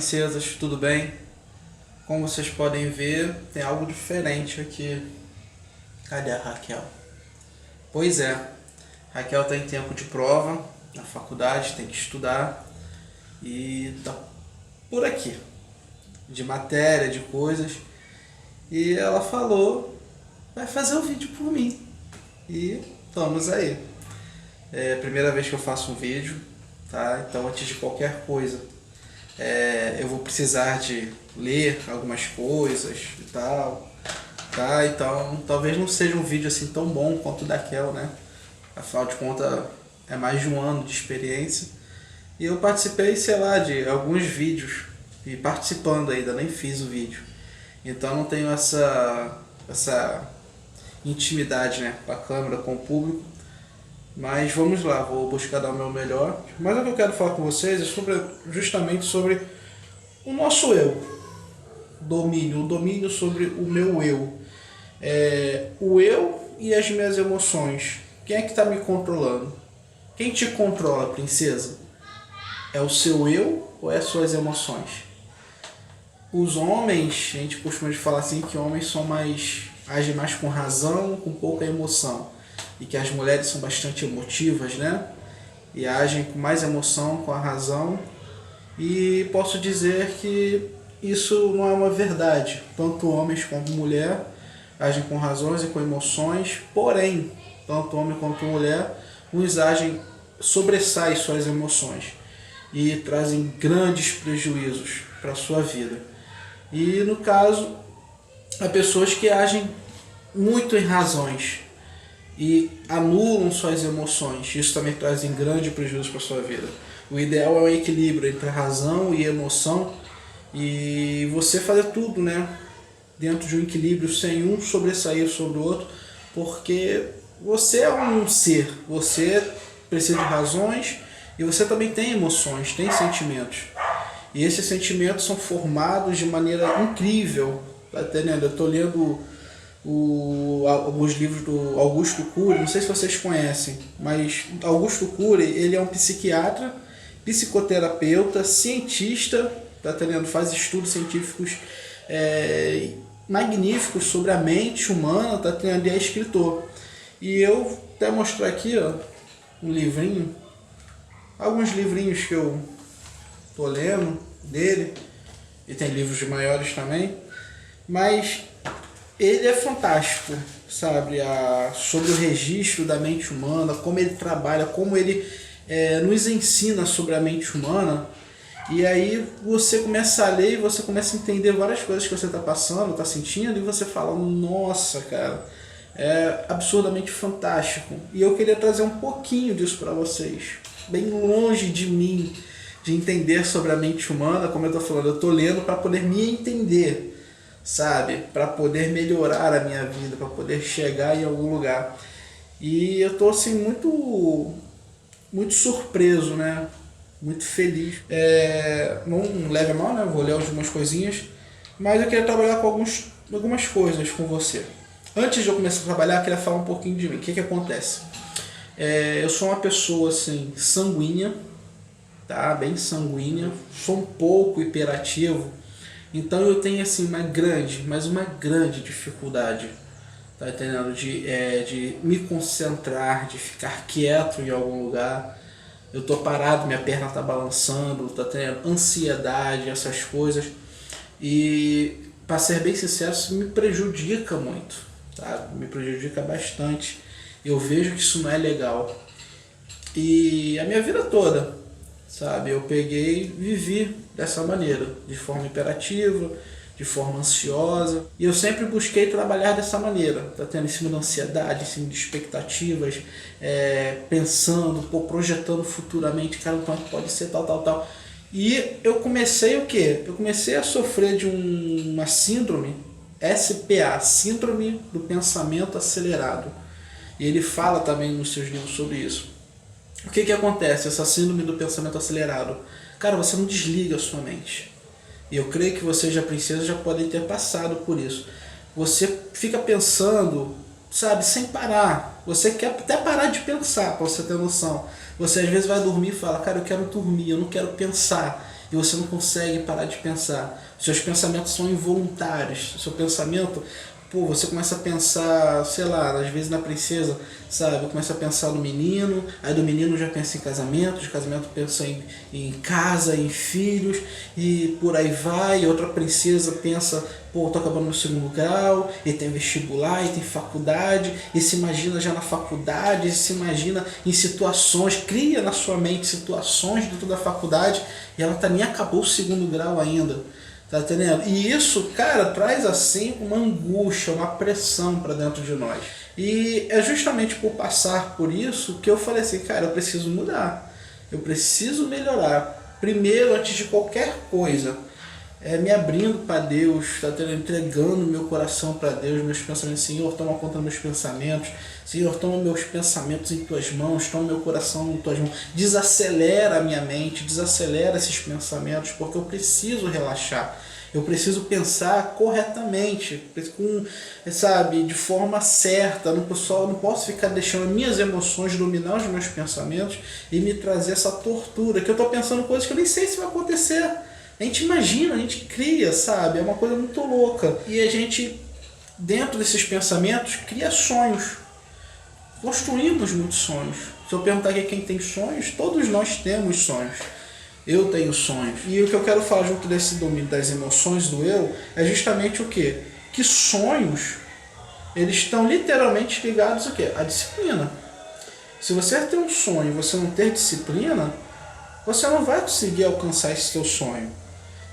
princesas, tudo bem? Como vocês podem ver, tem algo diferente aqui. Cadê a Raquel? Pois é, Raquel está em tempo de prova na faculdade, tem que estudar e tá por aqui, de matéria, de coisas. E ela falou, vai fazer um vídeo por mim. E estamos aí. É a primeira vez que eu faço um vídeo, tá? Então antes de qualquer coisa, eu vou precisar de ler algumas coisas e tal, tá? Então talvez não seja um vídeo assim tão bom quanto o daquela, né? Afinal de contas é mais de um ano de experiência. E eu participei, sei lá, de alguns vídeos e participando ainda, nem fiz o vídeo. Então não tenho essa intimidade, né, com a câmera, com o público. Mas vamos lá, vou buscar dar o meu melhor. Mas o que eu quero falar com vocês é justamente sobre o nosso eu. O domínio sobre o meu eu. O eu e as minhas emoções. Quem é que está me controlando? Quem te controla, princesa? É o seu eu ou é as suas emoções? Os homens, a gente costuma falar assim que homens agem mais com razão, com pouca emoção. E que as mulheres são bastante emotivas, né? E agem com mais emoção, com a razão. E posso dizer que isso não é uma verdade. Tanto homens quanto mulher agem com razões e com emoções. Porém, tanto homem quanto mulher, uns sobressaem suas emoções. E trazem grandes prejuízos para a sua vida. E no caso, há pessoas que agem muito em razões e anulam suas emoções. Isso também traz grande prejuízo para a sua vida. O ideal é um equilíbrio entre a razão e a emoção e você fazer tudo, né, dentro de um equilíbrio, sem um sobressair sobre o outro, porque você é um ser, você precisa de razões e você também tem emoções, tem sentimentos. E esses sentimentos são formados de maneira incrível. Tá entendendo? Eu estou lendo alguns livros do Augusto Cury, não sei se vocês conhecem, mas Augusto Cury, ele é um psiquiatra, psicoterapeuta, cientista, tá entendendo? Faz estudos científicos magníficos sobre a mente humana, tá entendendo? Ele é escritor. E eu até mostrar aqui, ó, um livrinho, alguns livrinhos que eu tô lendo dele, e tem livros de maiores também, mas ele é fantástico, sabe, sobre o registro da mente humana, como ele trabalha, como ele nos ensina sobre a mente humana. E aí você começa a ler e você começa a entender várias coisas que você está passando, está sentindo, e você fala, nossa, cara, é absurdamente fantástico. E eu queria trazer um pouquinho disso para vocês, bem longe de mim, de entender sobre a mente humana. Como eu estou falando, eu estou lendo para poder me entender, sabe? Para poder melhorar a minha vida, para poder chegar em algum lugar. E eu estou assim muito surpreso, né? Muito feliz. Não leve a mal, né? Vou ler algumas coisinhas, mas eu queria trabalhar com algumas coisas com você. Antes de eu começar a trabalhar, eu queria falar um pouquinho de mim. O que acontece? Eu sou uma pessoa assim sanguínea, tá? Bem sanguínea. Sou um pouco hiperativo. Então eu tenho assim uma grande dificuldade, tá entendendo? De me concentrar, de ficar quieto em algum lugar. Eu tô parado, minha perna tá balançando, tá tendo ansiedade, essas coisas. E para ser bem sincero, isso me prejudica muito, tá? Me prejudica bastante. Eu vejo que isso não é legal. E a minha vida toda, sabe, eu vivi dessa maneira, de forma imperativa, de forma ansiosa, e eu sempre busquei trabalhar dessa maneira, tá tendo em cima da ansiedade, em cima de expectativas, pensando, projetando futuramente, cara, então pode ser tal. E eu comecei o quê? Eu comecei a sofrer de uma síndrome, SPA, Síndrome do Pensamento Acelerado, e ele fala também nos seus livros sobre isso. O que acontece? Essa síndrome do pensamento acelerado. Cara, você não desliga a sua mente. E eu creio que vocês, já princesas, já podem ter passado por isso. Você fica pensando, sabe, sem parar. Você quer até parar de pensar, para você ter noção. Você às vezes vai dormir e fala, cara, eu quero dormir, eu não quero pensar. e você não consegue parar de pensar. Seus pensamentos são involuntários. Seu pensamento, pô, você começa a pensar, sei lá, às vezes na princesa, sabe? Começa a pensar no menino, aí do menino já pensa em casamento, de casamento pensa em casa, em filhos, e por aí vai. E outra princesa pensa, pô, tô acabando no segundo grau, e tem vestibular, e tem faculdade, e se imagina já na faculdade, e se imagina em situações, cria na sua mente situações dentro da faculdade, e ela nem acabou o segundo grau ainda. Tá entendendo? E isso, cara, traz assim uma angústia, uma pressão para dentro de nós. E é justamente por passar por isso que eu falei assim, cara, eu preciso mudar. Eu preciso melhorar. Primeiro, antes de qualquer coisa, me abrindo para Deus, tá entendendo? Entregando meu coração para Deus, meus pensamentos. Senhor, toma conta dos meus pensamentos. Senhor, toma meus pensamentos em tuas mãos, toma meu coração em tuas mãos. Desacelera a minha mente, desacelera esses pensamentos, porque eu preciso relaxar. Eu preciso pensar corretamente, sabe, de forma certa. Não posso ficar deixando minhas emoções dominar os meus pensamentos e me trazer essa tortura, que eu estou pensando coisas que eu nem sei se vai acontecer. A gente imagina, a gente cria, sabe? É uma coisa muito louca. E a gente, dentro desses pensamentos, cria sonhos. Construímos muitos sonhos. Se eu perguntar aqui quem tem sonhos, todos nós temos sonhos. Eu tenho sonhos. E o que eu quero falar junto desse domínio das emoções do eu é justamente o quê? Que sonhos, eles estão literalmente ligados ao quê? À disciplina. Se você tem um sonho e você não ter disciplina, você não vai conseguir alcançar esse seu sonho.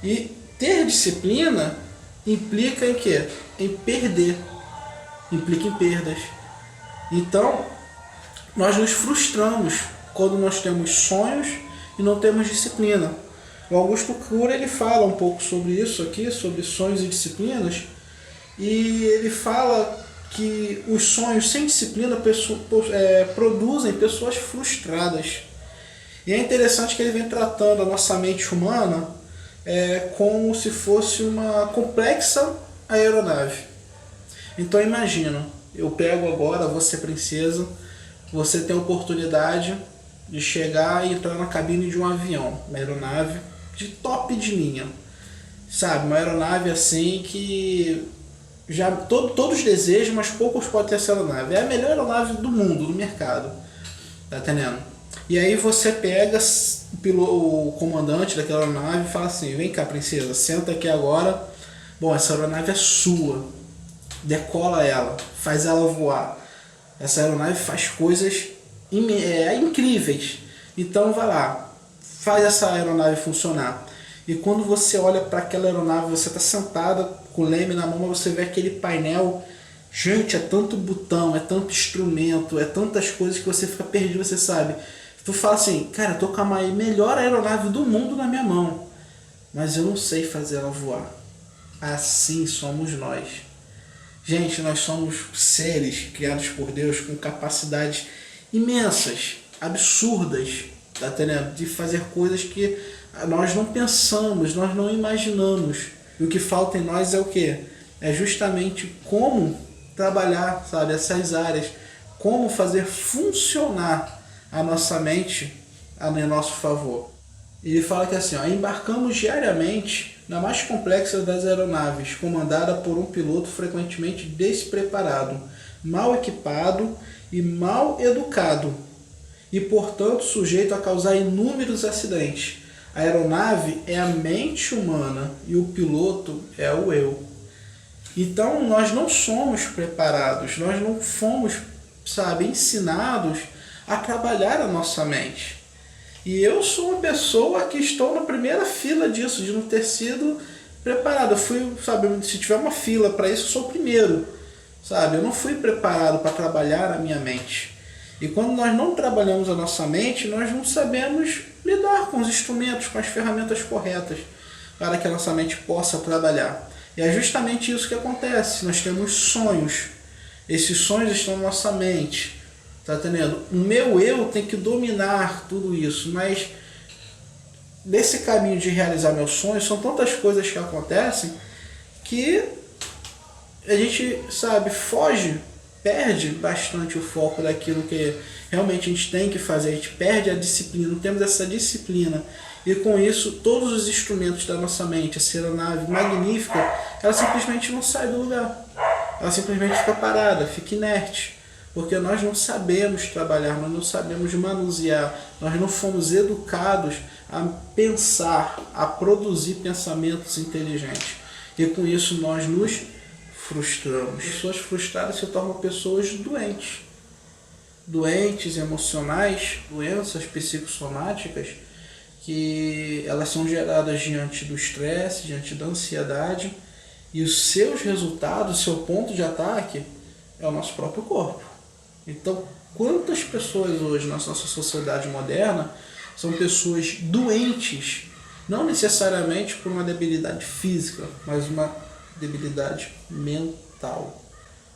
E ter disciplina implica em quê? Em perder. Implica em perdas. Então, nós nos frustramos quando nós temos sonhos e não temos disciplina. O Augusto Cury, ele fala um pouco sobre isso aqui, sobre sonhos e disciplinas, e ele fala que os sonhos sem disciplina produzem pessoas frustradas. E é interessante que ele vem tratando a nossa mente humana como se fosse uma complexa aeronave. Então imagina, eu pego agora, você princesa, você tem a oportunidade de chegar e entrar na cabine de um avião, uma aeronave de top de linha, sabe? Uma aeronave assim que já todos desejam, mas poucos podem ter essa aeronave. É a melhor aeronave do mundo, do mercado, tá entendendo? E aí você pega o comandante daquela aeronave e fala assim, vem cá princesa, senta aqui agora, bom, essa aeronave é sua, decola ela, faz ela voar. Essa aeronave faz coisas incríveis. Então vai lá, faz essa aeronave funcionar. E quando você olha para aquela aeronave, você está sentada com o leme na mão, você vê aquele painel. Gente, é tanto botão, é tanto instrumento, é tantas coisas que você fica perdido, você sabe. Tu fala assim, cara, eu tô com a melhor aeronave do mundo na minha mão, mas eu não sei fazer ela voar. Assim somos nós. Gente, nós somos seres criados por Deus com capacidades imensas, absurdas, tá entendendo? De fazer coisas que nós não pensamos, nós não imaginamos. E o que falta em nós é o quê? É justamente como trabalhar, sabe, essas áreas, como fazer funcionar a nossa mente a nosso favor. E ele fala que assim, ó, embarcamos diariamente na mais complexa das aeronaves, comandada por um piloto frequentemente despreparado, mal equipado e mal educado, e portanto sujeito a causar inúmeros acidentes. A aeronave é a mente humana e o piloto é o eu. Então nós não somos preparados, nós não fomos, sabe, ensinados a trabalhar a nossa mente. E eu sou uma pessoa que estou na primeira fila disso, de não ter sido preparado. Eu fui, sabe, se tiver uma fila para isso, eu sou o primeiro, sabe? Eu não fui preparado para trabalhar a minha mente. E quando nós não trabalhamos a nossa mente, nós não sabemos lidar com os instrumentos, com as ferramentas corretas para que a nossa mente possa trabalhar. E é justamente isso que acontece. Nós temos sonhos. Esses sonhos estão na nossa mente. Tá entendendo? O meu eu tem que dominar tudo isso, mas nesse caminho de realizar meus sonhos, são tantas coisas que acontecem que a gente, sabe, foge, perde bastante o foco daquilo que realmente a gente tem que fazer. A gente perde a disciplina, não temos essa disciplina. E com isso, todos os instrumentos da nossa mente, a serenave magnífica, ela simplesmente não sai do lugar. Ela simplesmente fica parada, fica inerte. Porque nós não sabemos trabalhar, nós não sabemos manusear, nós não fomos educados a pensar, a produzir pensamentos inteligentes. E com isso nós nos frustramos. Pessoas frustradas se tornam pessoas doentes. Doentes emocionais, doenças psicossomáticas, que elas são geradas diante do estresse, diante da ansiedade, e os seus resultados, seu ponto de ataque é o nosso próprio corpo. Então, quantas pessoas hoje na nossa sociedade moderna são pessoas doentes, não necessariamente por uma debilidade física, mas uma debilidade mental.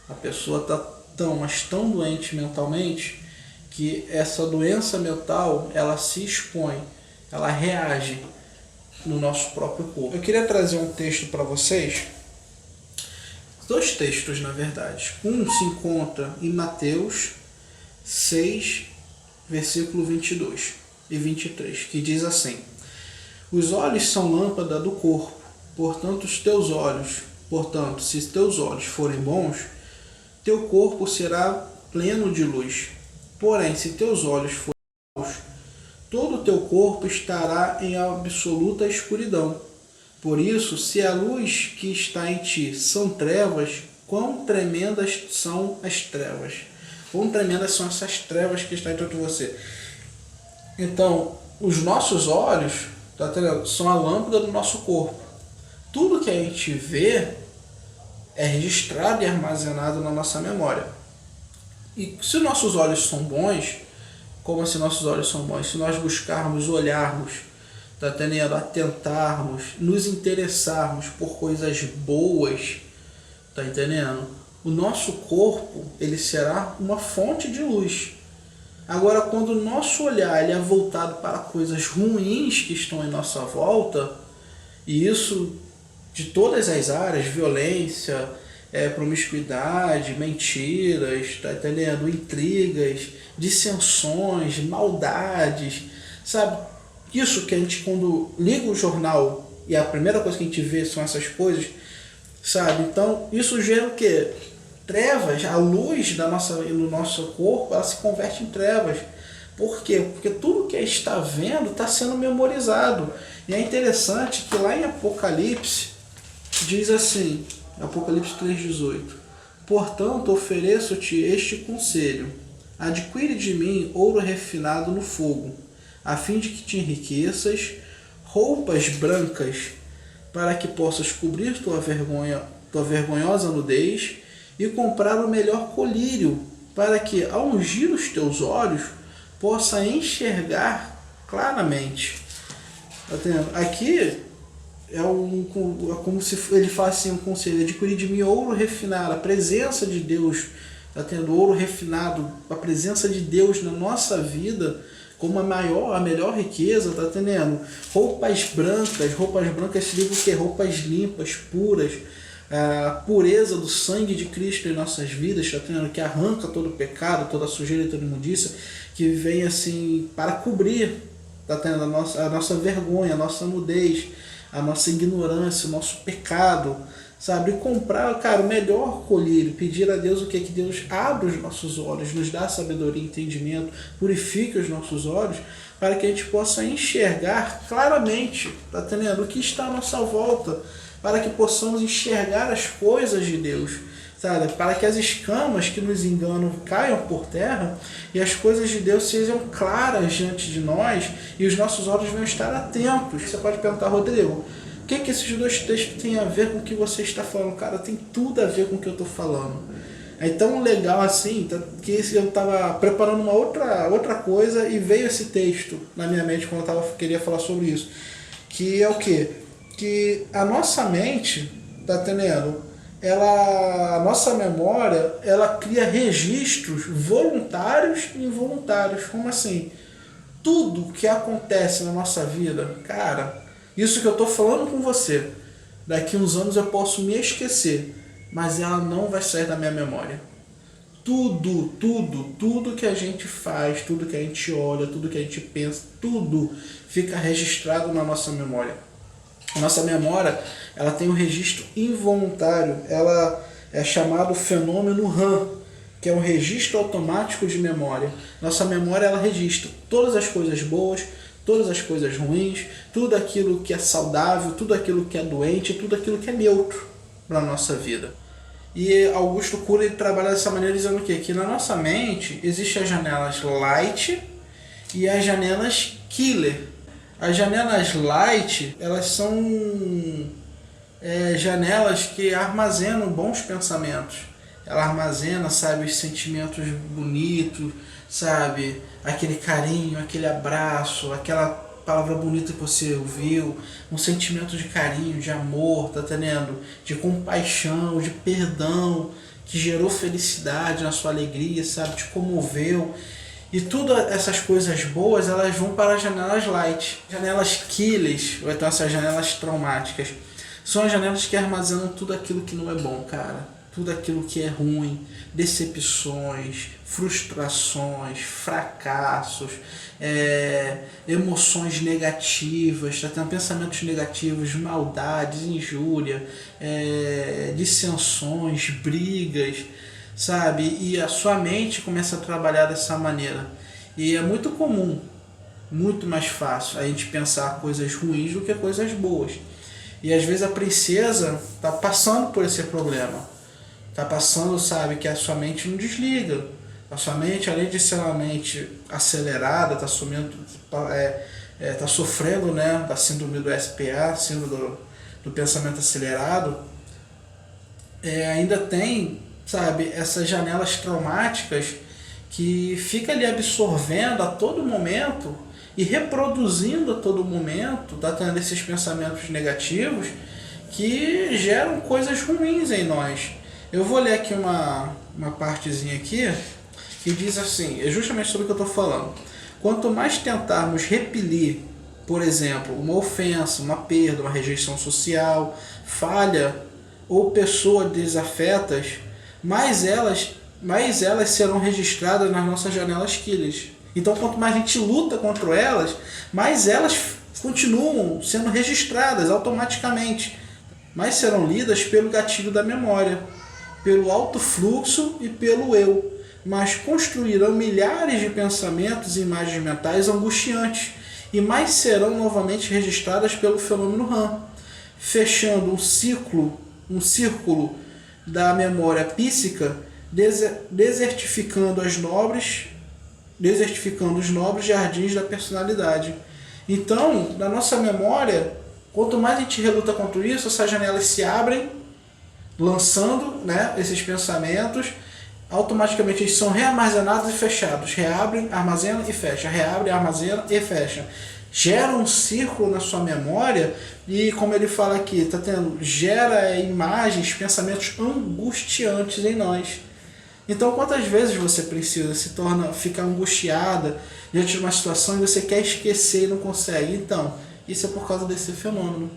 A pessoa está tão doente mentalmente que essa doença mental, ela se expõe, ela reage no nosso próprio corpo. Eu queria trazer um texto para vocês, dois textos na verdade. Um se encontra em Mateus 6, versículo 22 e 23, que diz assim: os olhos são lâmpada do corpo, portanto se teus olhos forem bons, teu corpo será pleno de luz. Porém, se teus olhos forem maus, todo o teu corpo estará em absoluta escuridão. Por isso, se a luz que está em ti são trevas, quão tremendas são as trevas. Quão tremendas são essas trevas que estão dentro de você. Então, os nossos olhos, tá entendendo? São a lâmpada do nosso corpo. Tudo que a gente vê é registrado e armazenado na nossa memória. E se nossos olhos são bons, como assim nossos olhos são bons? Se nós buscarmos, olharmos, tá entendendo? Atentarmos, nos interessarmos por coisas boas, tá entendendo? O nosso corpo, ele será uma fonte de luz. Agora, quando o nosso olhar ele é voltado para coisas ruins que estão em nossa volta, e isso de todas as áreas, violência, promiscuidade, mentiras, tá entendendo? Intrigas, dissensões, maldades, sabe? Isso que a gente, quando liga o jornal e a primeira coisa que a gente vê são essas coisas, sabe? Então, isso gera o quê? Trevas. A luz no nosso corpo, ela se converte em trevas. Por quê? Porque tudo que a gente está vendo está sendo memorizado. E é interessante que lá em Apocalipse, diz assim, Apocalipse 3,18: portanto, ofereço-te este conselho: adquire de mim ouro refinado no fogo, a fim de que te enriqueças, roupas brancas, para que possas cobrir tua vergonhosa nudez, e comprar o melhor colírio, para que, ao ungir os teus olhos, possa enxergar claramente. Tá entendendo? Aqui é como se ele falasse assim, um conselho: adquirir de mim ouro refinado, a presença de Deus, tá tendo ouro refinado, a presença de Deus na nossa vida como a melhor riqueza, tá entendendo? Roupas brancas significa o quê? Roupas limpas, puras, a pureza do sangue de Cristo em nossas vidas, tá entendendo? Que arranca todo o pecado, toda a sujeira e toda a imundícia, que vem assim para cobrir, tá entendendo? A nossa vergonha, a nossa nudez, a nossa ignorância, o nosso pecado, sabe? E comprar, cara, o melhor colírio, pedir a Deus o que? Que Deus abra os nossos olhos, nos dá sabedoria e entendimento, purifique os nossos olhos, para que a gente possa enxergar claramente, tá entendendo? O que está à nossa volta, para que possamos enxergar as coisas de Deus, sabe? Para que as escamas que nos enganam caiam por terra e as coisas de Deus sejam claras diante de nós e os nossos olhos venham estar atentos. Você pode perguntar: Rodrigo, o que esses dois textos têm a ver com o que você está falando? Cara, tem tudo a ver com o que eu estou falando. É tão legal assim, que eu estava preparando uma outra coisa e veio esse texto na minha mente quando eu queria falar sobre isso. Que é o quê? Que a nossa mente, tá entendendo? A nossa memória, ela cria registros voluntários e involuntários. Como assim? Tudo que acontece na nossa vida, cara, isso que eu estou falando com você, daqui uns anos eu posso me esquecer, mas ela não vai sair da minha memória. tudo que a gente faz, tudo que a gente olha, tudo que a gente pensa, tudo fica registrado na nossa memória. A nossa memória, ela tem um registro involuntário, ela é chamado fenômeno RAM, que é um registro automático de memória. Nossa memória, ela registra todas as coisas boas, todas as coisas ruins, tudo aquilo que é saudável, tudo aquilo que é doente, tudo aquilo que é neutro para a nossa vida. E Augusto Cury ele trabalha dessa maneira dizendo o quê? Que na nossa mente existem as janelas light e as janelas killer. As janelas light, elas são janelas que armazenam bons pensamentos. Ela armazena, sabe, os sentimentos bonitos, sabe, aquele carinho, aquele abraço, aquela palavra bonita que você ouviu, um sentimento de carinho, de amor, tá entendendo? De compaixão, de perdão, que gerou felicidade na sua alegria, sabe, te comoveu. E todas essas coisas boas, elas vão para as janelas light. Janelas killers, ou então essas janelas traumáticas, são as janelas que armazenam tudo aquilo que não é bom, cara. Tudo aquilo que é ruim, decepções, frustrações, fracassos, emoções negativas, tá tendo pensamentos negativos, maldades, injúria, dissensões, brigas, sabe? E a sua mente começa a trabalhar dessa maneira. E é muito comum, muito mais fácil a gente pensar coisas ruins do que coisas boas. E às vezes a princesa está passando por esse problema. Está passando, sabe, que a sua mente não desliga. A sua mente, além de ser uma mente acelerada, está sofrendo, né, da síndrome do SPA, síndrome do pensamento acelerado, ainda tem, sabe, essas janelas traumáticas que fica ali absorvendo a todo momento e reproduzindo a todo momento, tá tendo esses pensamentos negativos que geram coisas ruins em nós. Eu vou ler aqui uma partezinha aqui que diz assim, é justamente sobre o que eu estou falando. Quanto mais tentarmos repelir, por exemplo, uma ofensa, uma perda, uma rejeição social, falha ou pessoas desafetas, mais elas serão registradas nas nossas janelas killers. Então, quanto mais a gente luta contra elas, mais elas continuam sendo registradas automaticamente, mais serão lidas pelo gatilho da memória, pelo alto fluxo e pelo eu, mas construirão milhares de pensamentos e imagens mentais angustiantes e mais serão novamente registradas pelo fenômeno RAM, fechando um círculo da memória psíquica, desertificando os nobres jardins da personalidade. Então, na nossa memória, quanto mais a gente reluta contra isso, essas janelas se abrem, lançando, né, esses pensamentos, automaticamente eles são rearmazenados e fechados. Reabrem, armazenam e fecha. Reabrem, armazenam e fecha. Gera um círculo na sua memória e, como ele fala aqui, gera imagens, pensamentos angustiantes em nós. Então, quantas vezes você precisa ficar angustiada diante de uma situação e você quer esquecer e não consegue? Então, isso é por causa desse fenômeno,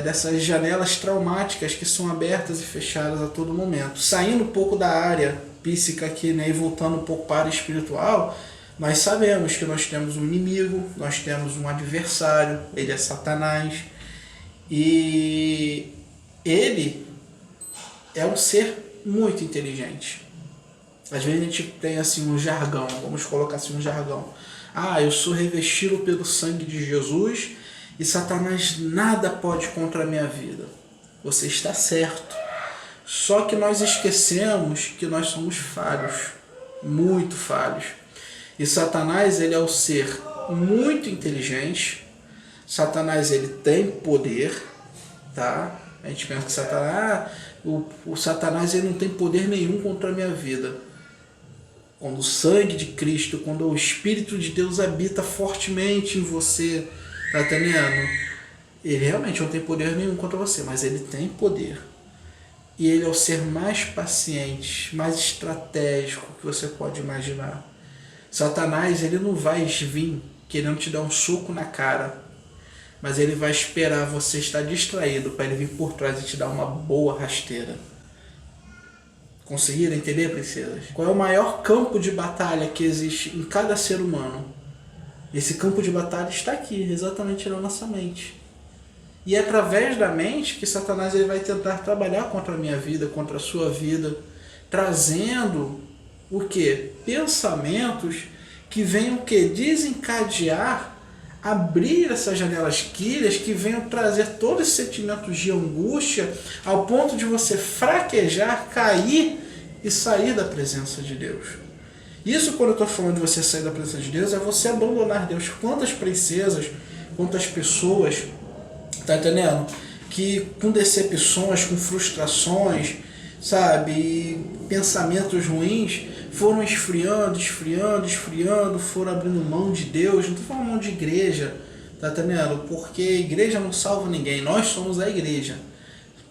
dessas janelas traumáticas que são abertas e fechadas a todo momento. Saindo um pouco da área psíquica aqui, né, e voltando um pouco para a área espiritual, nós sabemos que nós temos um inimigo, nós temos um adversário, ele é Satanás, e ele é um ser muito inteligente. Às vezes a gente tem assim um jargão, vamos colocar assim um jargão. Eu sou revestido pelo sangue de Jesus e Satanás nada pode contra a minha vida. Você está certo. Só que nós esquecemos que nós somos falhos, muito falhos. E Satanás, ele é um ser muito inteligente. Satanás, ele tem poder, tá? A gente pensa que Satanás, o Satanás, ele não tem poder nenhum contra a minha vida. Quando o sangue de Cristo, quando o Espírito de Deus habita fortemente em você, tá entendendo? Ele realmente não tem poder nenhum contra você, mas ele tem poder. E ele é o ser mais paciente, mais estratégico que você pode imaginar. Satanás, ele não vai vir querendo te dar um soco na cara, mas ele vai esperar você estar distraído para ele vir por trás e te dar uma boa rasteira. Conseguiram entender, princesas? Qual é o maior campo de batalha que existe em cada ser humano? Esse campo de batalha está aqui, exatamente na nossa mente. E é através da mente que Satanás ele vai tentar trabalhar contra a minha vida, contra a sua vida, trazendo o quê? Pensamentos que venham o quê? Desencadear, abrir essas janelas quilhas que venham trazer todos esses sentimentos de angústia ao ponto de você fraquejar, cair e sair da presença de Deus. Isso, quando eu estou falando de você sair da presença de Deus, é você abandonar Deus. Quantas princesas, quantas pessoas, tá entendendo? Que com decepções, com frustrações, sabe, e pensamentos ruins, foram esfriando, foram abrindo mão de Deus. Não estou falando mão de igreja, tá entendendo? Porque a igreja não salva ninguém, nós somos a igreja.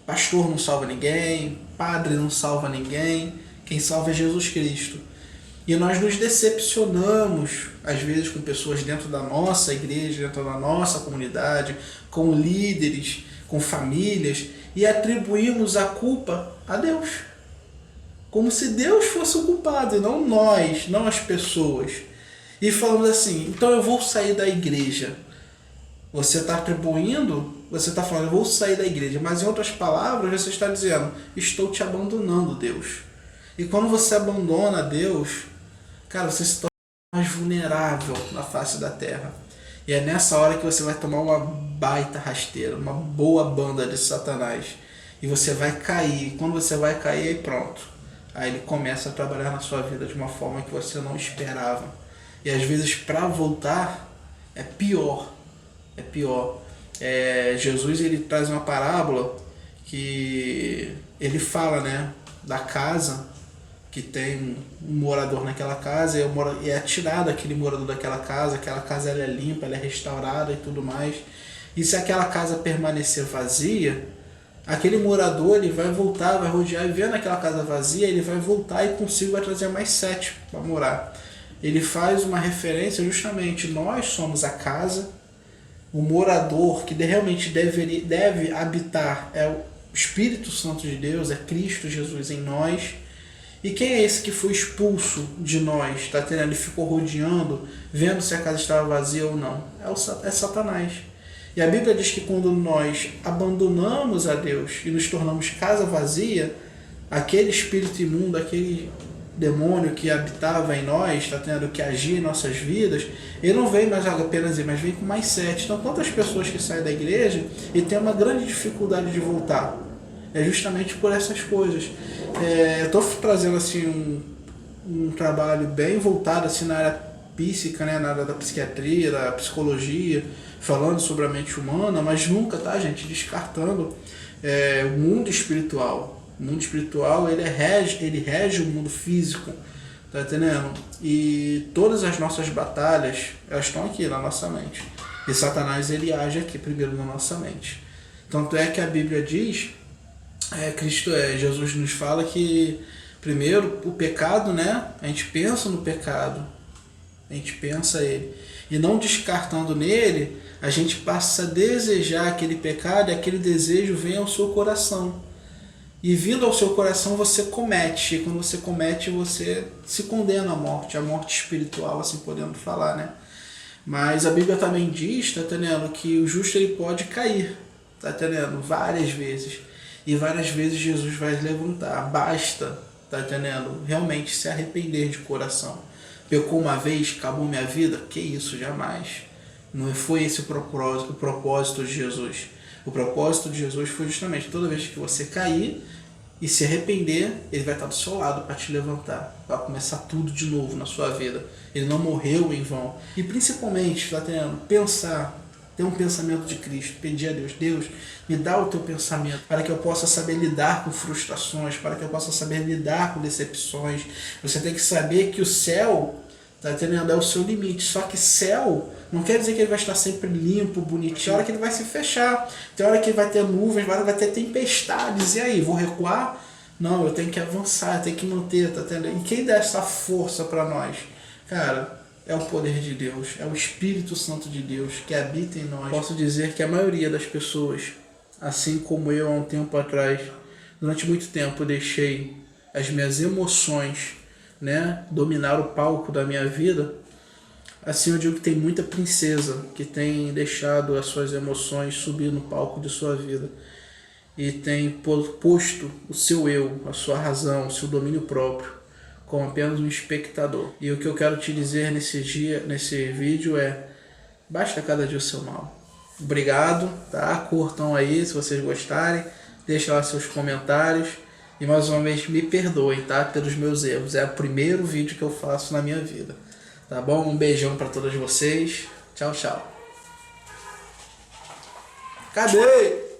Pastor não salva ninguém, padre não salva ninguém, quem salva é Jesus Cristo. E nós nos decepcionamos, às vezes, com pessoas dentro da nossa igreja, dentro da nossa comunidade, com líderes, com famílias, e atribuímos a culpa a Deus. Como se Deus fosse o culpado, e não nós, não as pessoas. E falamos assim, então eu vou sair da igreja. Você está atribuindo, você está falando, eu vou sair da igreja. Mas em outras palavras, você está dizendo, estou te abandonando, Deus. E quando você abandona Deus, cara, você se torna mais vulnerável na face da terra. E é nessa hora que você vai tomar uma baita rasteira, uma boa banda de Satanás. E você vai cair. E quando você vai cair, aí pronto. Aí ele começa a trabalhar na sua vida de uma forma que você não esperava. E às vezes para voltar é pior. É pior. Jesus ele traz uma parábola que ele fala, né, da casa que tem um morador naquela casa e é tirado aquele morador daquela casa ela é limpa, ela é restaurada e tudo mais. E se aquela casa permanecer vazia, aquele morador ele vai voltar, vai rodear e vendo aquela casa vazia, ele vai voltar e consigo vai trazer mais 7 para morar. Ele faz uma referência justamente, nós somos a casa, o morador que realmente deve habitar é o Espírito Santo de Deus, é Cristo Jesus em nós. E quem é esse que foi expulso de nós? Tá entendendo? Ele ficou rodeando, vendo se a casa estava vazia ou não. É Satanás. E a Bíblia diz que quando nós abandonamos a Deus e nos tornamos casa vazia, aquele espírito imundo, aquele demônio que habitava em nós, tá entendendo? Que agia em nossas vidas, ele não vem mais apenas mas vem com mais 7. Então quantas pessoas que saem da igreja e tem uma grande dificuldade de voltar? É justamente por essas coisas. Eu estou trazendo assim um trabalho bem voltado assim, na área psíquica, né, na área da psiquiatria, da psicologia, falando sobre a mente humana, mas nunca, tá, gente, descartando o mundo espiritual. O mundo espiritual ele rege o mundo físico, tá entendendo? E todas as nossas batalhas, elas estão aqui na nossa mente. E Satanás ele age aqui primeiro na nossa mente. Tanto é que a Bíblia diz, Jesus nos fala que primeiro o pecado, né? A gente pensa no pecado, a gente pensa ele, e não descartando nele, a gente passa a desejar aquele pecado e aquele desejo vem ao seu coração. E vindo ao seu coração você comete, e quando você comete você se condena à morte, a morte espiritual, assim podendo falar, né? Mas a Bíblia também diz, tá entendendo, que o justo ele pode cair, tá entendendo, várias vezes. E várias vezes Jesus vai levantar. Basta, tá entendendo? Realmente se arrepender de coração. Pecou uma vez, acabou minha vida? Que isso, jamais. Não foi esse o propósito de Jesus. O propósito de Jesus foi justamente toda vez que você cair e se arrepender, ele vai estar do seu lado para te levantar, para começar tudo de novo na sua vida. Ele não morreu em vão. E principalmente, tá entendendo? Pensar, ter um pensamento de Cristo, pedir a Deus, Deus, me dá o teu pensamento para que eu possa saber lidar com frustrações, para que eu possa saber lidar com decepções. Você tem que saber que o céu, tá entendendo, é o seu limite. Só que céu não quer dizer que ele vai estar sempre limpo, bonitinho. Tem hora que ele vai se fechar, tem hora que vai ter nuvens, vai ter tempestades. E aí, vou recuar? Não, eu tenho que avançar, eu tenho que manter, tá entendendo? E quem dá essa força para nós? Cara, é o poder de Deus, é o Espírito Santo de Deus que habita em nós. Posso dizer que a maioria das pessoas, assim como eu há um tempo atrás, durante muito tempo eu deixei as minhas emoções, né, dominar o palco da minha vida, assim eu digo que tem muita princesa que tem deixado as suas emoções subir no palco de sua vida e tem posto o seu eu, a sua razão, o seu domínio próprio como apenas um espectador. E o que eu quero te dizer nesse vídeo é: basta cada dia o seu mal. Obrigado, tá? Curtam aí se vocês gostarem, deixem lá seus comentários e mais uma vez me perdoem, tá? Pelos meus erros. É o primeiro vídeo que eu faço na minha vida, tá bom? Um beijão para todos vocês. Tchau, tchau. Cadê?